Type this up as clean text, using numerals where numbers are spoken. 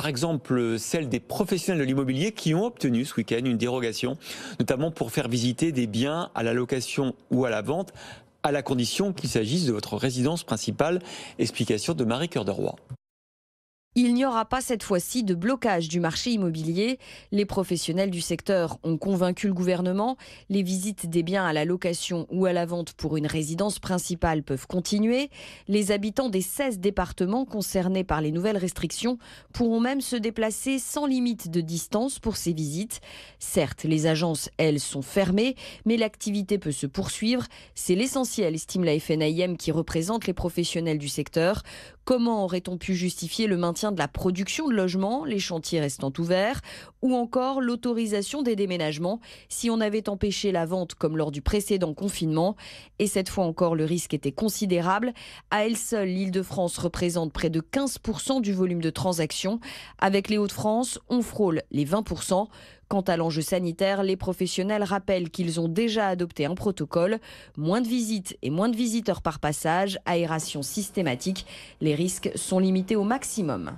Par exemple, celle des professionnels de l'immobilier qui ont obtenu ce week-end une dérogation, notamment pour faire visiter des biens à la location ou à la vente, à la condition qu'il s'agisse de votre résidence principale. Explication de Marie Cœur de Roy. Il n'y aura pas cette fois-ci de blocage du marché immobilier. Les professionnels du secteur ont convaincu le gouvernement. Les visites des biens à la location ou à la vente pour une résidence principale peuvent continuer. Les habitants des 16 départements concernés par les nouvelles restrictions pourront même se déplacer sans limite de distance pour ces visites. Certes, les agences, elles, sont fermées, mais l'activité peut se poursuivre. C'est l'essentiel, estime la FNAIM qui représente les professionnels du secteur. Comment aurait-on pu justifier le maintien de la production de logements, les chantiers restant ouverts, ou encore l'autorisation des déménagements si on avait empêché la vente comme lors du précédent confinement? Et cette fois encore, le risque était considérable. À elle seule, l'Île-de-France représente près de 15% du volume de transactions. Avec les Hauts-de-France, on frôle les 20%. Quant à l'enjeu sanitaire, les professionnels rappellent qu'ils ont déjà adopté un protocole. Moins de visites et moins de visiteurs par passage, aération systématique. Les risques sont limités au maximum.